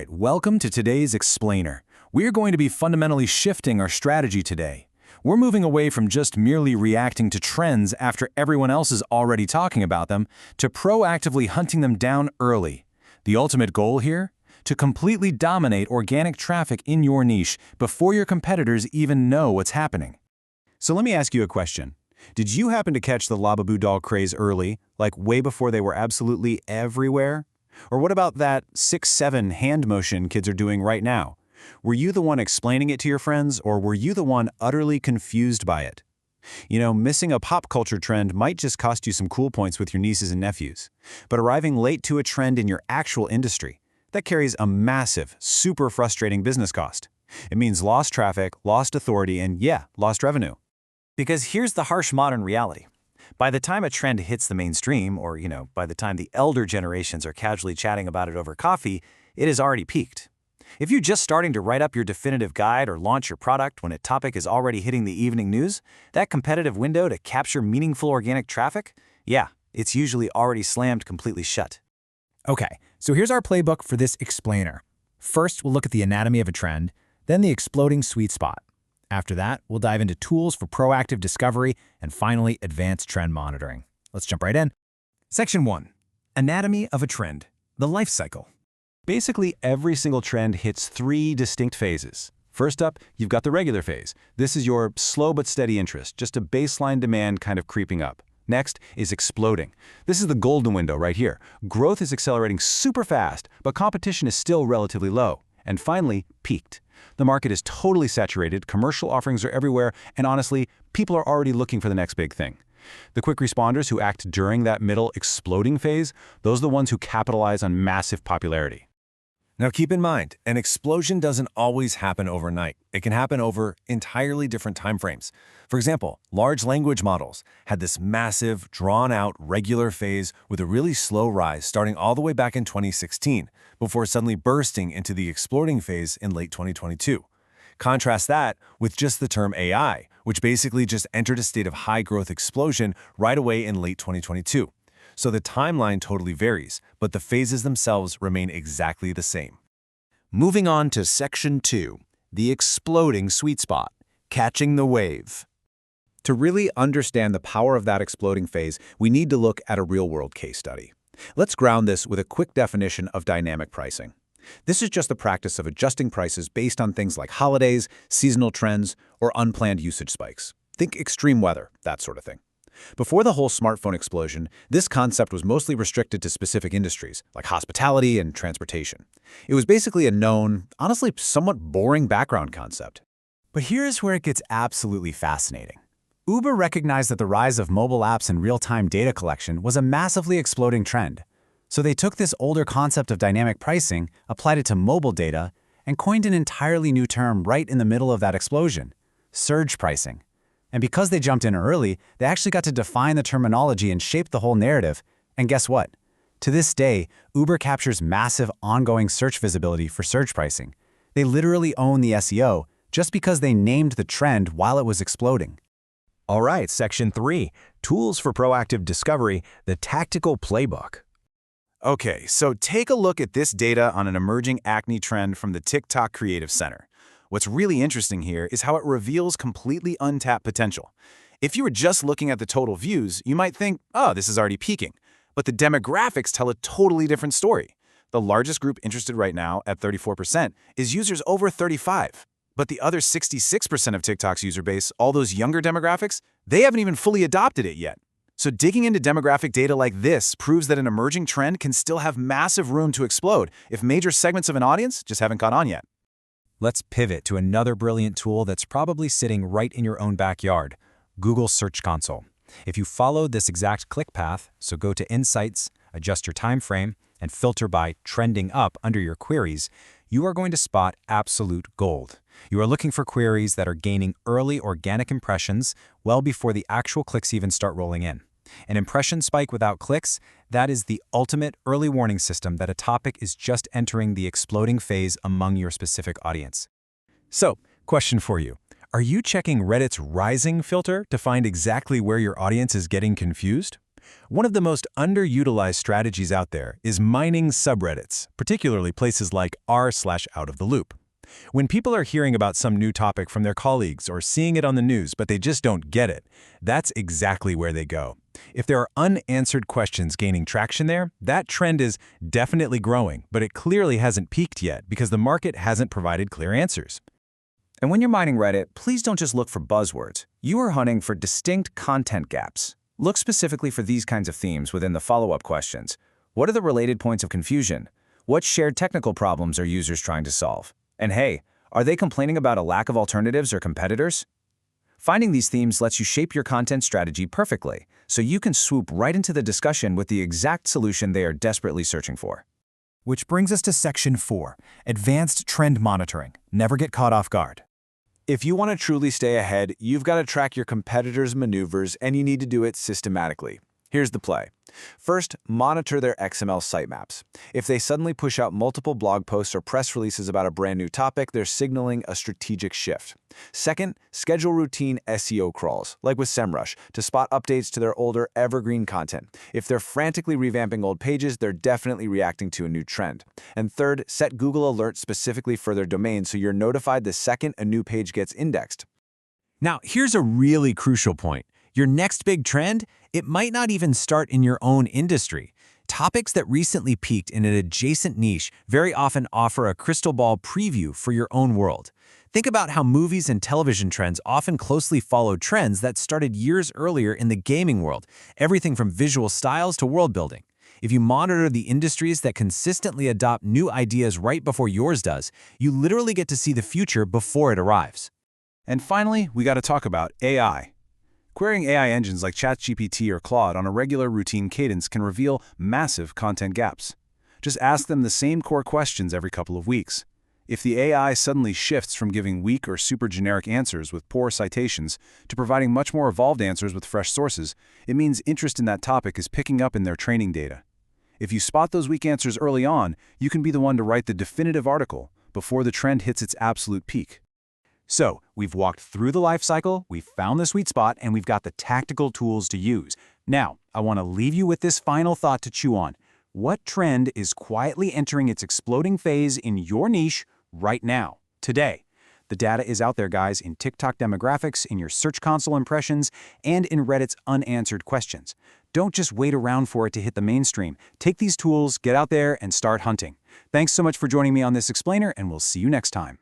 Welcome to today's Explainer. We're going to be fundamentally shifting our strategy today. We're moving away from just merely reacting to trends after everyone else is already talking about them to proactively hunting them down early. The ultimate goal here? To completely dominate organic traffic in your niche before your competitors even know what's happening. So let me ask you a question. Did you happen to catch the Lababoo doll craze early, like way before they were absolutely everywhere? Or what about that 6-7 hand motion kids are doing right now? Were you the one explaining it to your friends, or were you the one utterly confused by it? You know, missing a pop culture trend might just cost you some cool points with your nieces and nephews. But arriving late to a trend in your actual industry, that carries a massive, super frustrating business cost. It means lost traffic, lost authority, and lost revenue. Because here's the harsh modern reality. By the time a trend hits the mainstream, or, by the time the elder generations are casually chatting about it over coffee, it has already peaked. If you're just starting to write up your definitive guide or launch your product when a topic is already hitting the evening news, that competitive window to capture meaningful organic traffic, it's usually already slammed completely shut. Okay, so here's our playbook for this explainer. First, we'll look at the anatomy of a trend, then the exploding sweet spot. After that, we'll dive into tools for proactive discovery, and finally, advanced trend monitoring. Let's jump right in. Section 1. Anatomy of a trend. The life cycle. Basically, every single trend hits 3 distinct phases. First up, you've got the regular phase. This is your slow but steady interest, just a baseline demand kind of creeping up. Next is exploding. This is the golden window right here. Growth is accelerating super fast, but competition is still relatively low. And finally, peaked. The market is totally saturated, commercial offerings are everywhere, and honestly, people are already looking for the next big thing. The quick responders who act during that middle exploding phase, those are the ones who capitalize on massive popularity. Now keep in mind, an explosion doesn't always happen overnight. It can happen over entirely different timeframes. For example, large language models had this massive, drawn-out, regular phase with a really slow rise starting all the way back in 2016, before suddenly bursting into the exploding phase in late 2022. Contrast that with just the term AI, which basically just entered a state of high-growth explosion right away in late 2022. So the timeline totally varies, but the phases themselves remain exactly the same. Moving on to Section 2, the exploding sweet spot, catching the wave. To really understand the power of that exploding phase, we need to look at a real-world case study. Let's ground this with a quick definition of dynamic pricing. This is just the practice of adjusting prices based on things like holidays, seasonal trends, or unplanned usage spikes. Think extreme weather, that sort of thing. Before the whole smartphone explosion, this concept was mostly restricted to specific industries, like hospitality and transportation. It was basically a known, honestly somewhat boring background concept. But here's where it gets absolutely fascinating. Uber recognized that the rise of mobile apps and real-time data collection was a massively exploding trend. So they took this older concept of dynamic pricing, applied it to mobile data, and coined an entirely new term right in the middle of that explosion: surge pricing. And because they jumped in early, they actually got to define the terminology and shape the whole narrative. And guess what? To this day, Uber captures massive ongoing search visibility for surge pricing. They literally own the SEO just because they named the trend while it was exploding. All right, Section 3, Tools for Proactive Discovery, the Tactical Playbook. Okay, so take a look at this data on an emerging acne trend from the TikTok Creative Center. What's really interesting here is how it reveals completely untapped potential. If you were just looking at the total views, you might think, oh, this is already peaking. But the demographics tell a totally different story. The largest group interested right now, at 34%, is users over 35. But the other 66% of TikTok's user base, all those younger demographics, they haven't even fully adopted it yet. So digging into demographic data like this proves that an emerging trend can still have massive room to explode if major segments of an audience just haven't caught on yet. Let's pivot to another brilliant tool that's probably sitting right in your own backyard: Google Search Console. If you followed this exact click path, so go to Insights, adjust your time frame, and filter by Trending Up under your queries, you are going to spot absolute gold. You are looking for queries that are gaining early organic impressions well before the actual clicks even start rolling in. An impression spike without clicks, that is the ultimate early warning system that a topic is just entering the exploding phase among your specific audience. So, question for you. Are you checking Reddit's rising filter to find exactly where your audience is getting confused? One of the most underutilized strategies out there is mining subreddits, particularly places like r/out-of-the-loop. When people are hearing about some new topic from their colleagues or seeing it on the news but they just don't get it, that's exactly where they go. If there are unanswered questions gaining traction there, that trend is definitely growing, but it clearly hasn't peaked yet because the market hasn't provided clear answers. And when you're mining Reddit, please don't just look for buzzwords. You are hunting for distinct content gaps. Look specifically for these kinds of themes within the follow-up questions. What are the related points of confusion? What shared technical problems are users trying to solve? And hey, are they complaining about a lack of alternatives or competitors? Finding these themes lets you shape your content strategy perfectly, so you can swoop right into the discussion with the exact solution they are desperately searching for. Which brings us to Section 4, Advanced Trend Monitoring. Never get caught off guard. If you want to truly stay ahead, you've got to track your competitors' maneuvers, and you need to do it systematically. Here's the play. First, monitor their XML sitemaps. If they suddenly push out multiple blog posts or press releases about a brand new topic, they're signaling a strategic shift. Second, schedule routine SEO crawls, like with SEMrush, to spot updates to their older evergreen content. If they're frantically revamping old pages, they're definitely reacting to a new trend. And third, set Google alerts specifically for their domain so you're notified the second a new page gets indexed. Now, here's a really crucial point. Your next big trend, it might not even start in your own industry. Topics that recently peaked in an adjacent niche very often offer a crystal ball preview for your own world. Think about how movies and television trends often closely follow trends that started years earlier in the gaming world, everything from visual styles to world building. If you monitor the industries that consistently adopt new ideas right before yours does, you literally get to see the future before it arrives. And finally, we got to talk about AI. Querying AI engines like ChatGPT or Claude on a regular routine cadence can reveal massive content gaps. Just ask them the same core questions every couple of weeks. If the AI suddenly shifts from giving weak or super generic answers with poor citations to providing much more evolved answers with fresh sources, it means interest in that topic is picking up in their training data. If you spot those weak answers early on, you can be the one to write the definitive article before the trend hits its absolute peak. So, we've walked through the life cycle, we've found the sweet spot, and we've got the tactical tools to use. Now, I want to leave you with this final thought to chew on. What trend is quietly entering its exploding phase in your niche right now, today? The data is out there, guys, in TikTok demographics, in your Search Console impressions, and in Reddit's unanswered questions. Don't just wait around for it to hit the mainstream. Take these tools, get out there, and start hunting. Thanks so much for joining me on this explainer, and we'll see you next time.